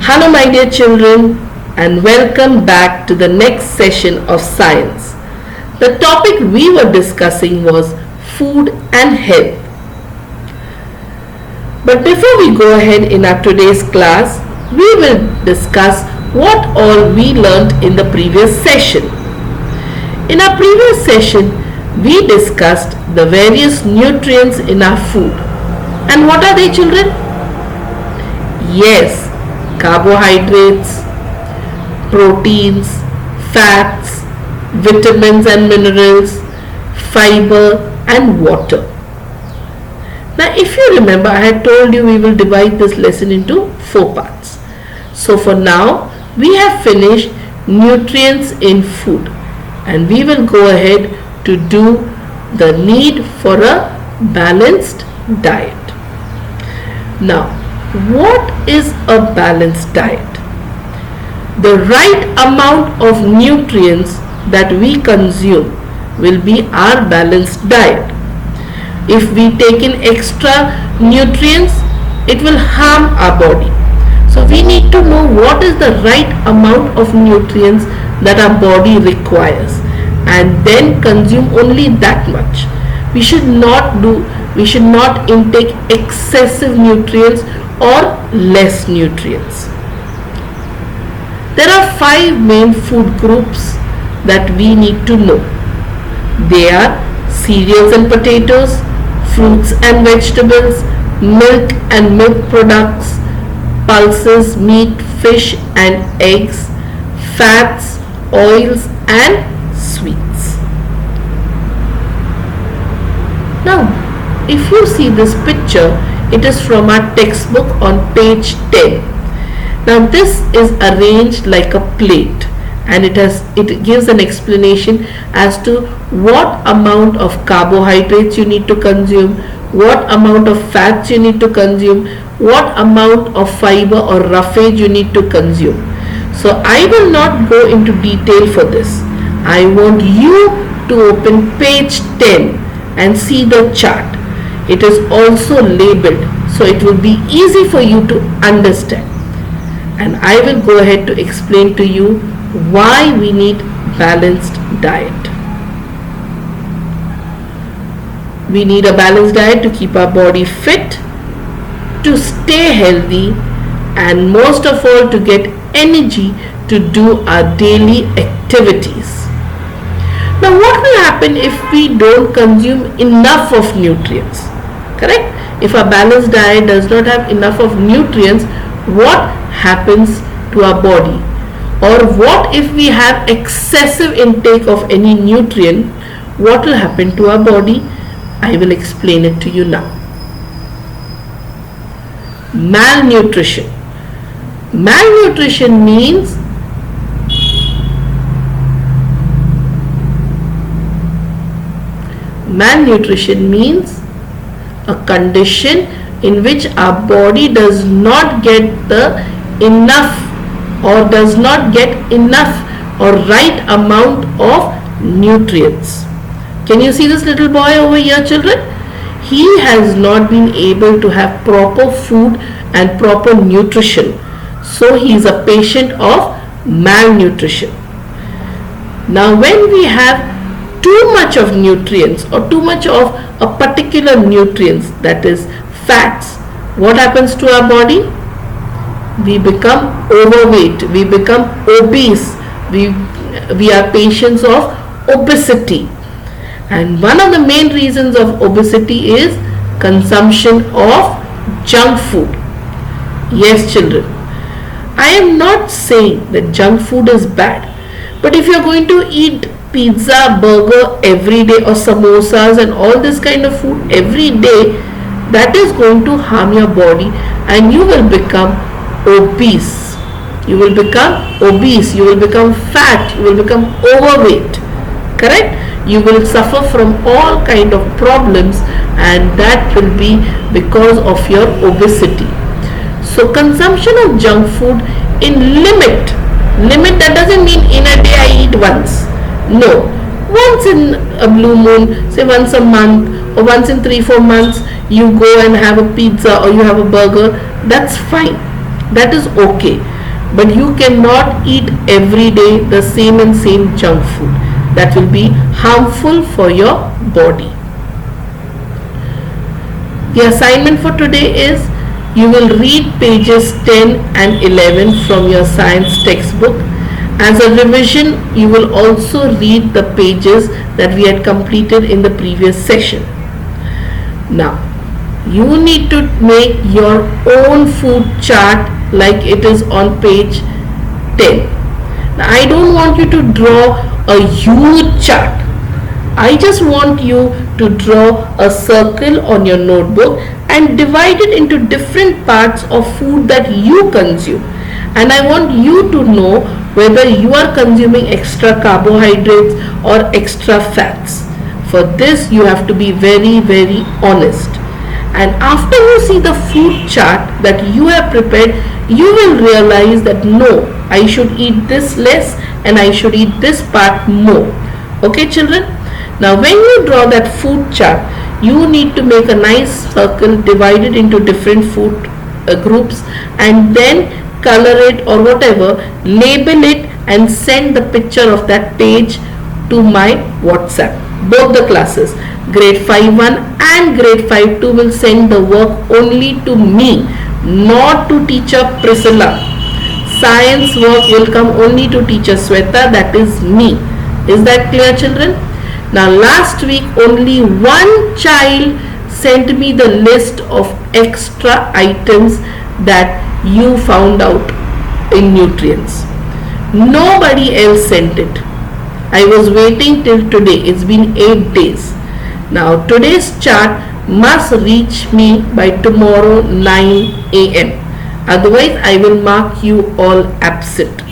Hello, my dear children, and welcome back to the next session of science. The topic we were discussing was food and health. But before we go ahead in our today's class, we will discuss what all we learnt in the previous session. In our previous session, we discussed the various nutrients in our food. And what are they, children? Yes, carbohydrates, proteins, fats, vitamins and minerals, fiber and water. Now if you remember, I had told you we will divide this lesson into 4 parts. So for now, we have finished nutrients in food and we will go ahead to do the need for a balanced diet. Now, what is a balanced diet? The right amount of nutrients that we consume will be our balanced diet. If we take in extra nutrients, it will harm our body. So we need to know what is the right amount of nutrients that our body requires and then consume only that much. We should not intake excessive nutrients or less nutrients. There are 5 main food groups that we need to know. They are cereals and potatoes, fruits and vegetables, milk and milk products, pulses, meat, fish and eggs, fats, oils and sweets. Now, if you see this picture, it is from our textbook on page 10. Now this is arranged like a plate and it gives an explanation as to what amount of carbohydrates you need to consume, what amount of fats you need to consume, what amount of fiber or roughage you need to consume. So I will not go into detail for this. I want you to open page 10 and see the chart. It is also labeled, so it will be easy for you to understand. And I will go ahead to explain to you why we need balanced diet. We need a balanced diet to keep our body fit, to stay healthy, and most of all to get energy to do our daily activities. Now what will happen if we don't consume enough of nutrients? Correct? If our balanced diet does not have enough of nutrients, what happens to our body? Or what if we have excessive intake of any nutrient? What will happen to our body? I will explain it to you now. Malnutrition. Malnutrition means a condition in which our body does not get enough or right amount of nutrients. Can you see this little boy over here, children? He has not been able to have proper food and proper nutrition. So he is a patient of malnutrition. Now when we have too much of nutrients or too much of a particular nutrients, that is fats, what happens to our body? We become overweight, we become obese, we are patients of obesity. And one of the main reasons of obesity is consumption of junk food. Yes, children, I am not saying that junk food is bad, but if you are going to eat pizza, burger every day or samosas and all this kind of food every day, that is going to harm your body and you will become obese. You will become obese, you will become fat, you will become overweight. Correct? You will suffer from all kind of problems and that will be because of your obesity. So consumption of junk food in limit, that doesn't mean in a day I eat once. No, once in a blue moon, say once a month or once in 3-4 months, you go and have a pizza or you have a burger, that's fine. that is okay. But you cannot eat every day the same and same junk food. That will be harmful for your body. The assignment for today is you will read pages 10 and 11 from your science textbook. As a revision, you will also read the pages that we had completed in the previous session. Now, you need to make your own food chart like it is on page 10. Now, I don't want you to draw a huge chart. I just want you to draw a circle on your notebook and divide it into different parts of food that you consume. And I want you to know whether you are consuming extra carbohydrates or extra fats. For this, you have to be very, very honest. And after you see the food chart that you have prepared, you will realize that no, I should eat this less and I should eat this part more. Okay, children? Now, when you draw that food chart, you need to make a nice circle divided into different food groups, and then color it or whatever, label it and send the picture of that page to my WhatsApp. Both the classes, grade 5-1 and grade 5-2, will send the work only to me, not to teacher Priscilla. Science work will come only to teacher Sweta, that is me. Is that clear, children? Now, last week only one child sent me the list of extra items that you found out in nutrients. Nobody else sent it. I was waiting till today. It's been 8 days. Now, today's chart must reach me by tomorrow 9 a.m. Otherwise, I will mark you all absent.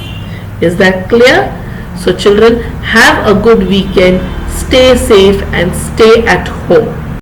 Is that clear? So, children, have a good weekend. Stay safe and stay at home.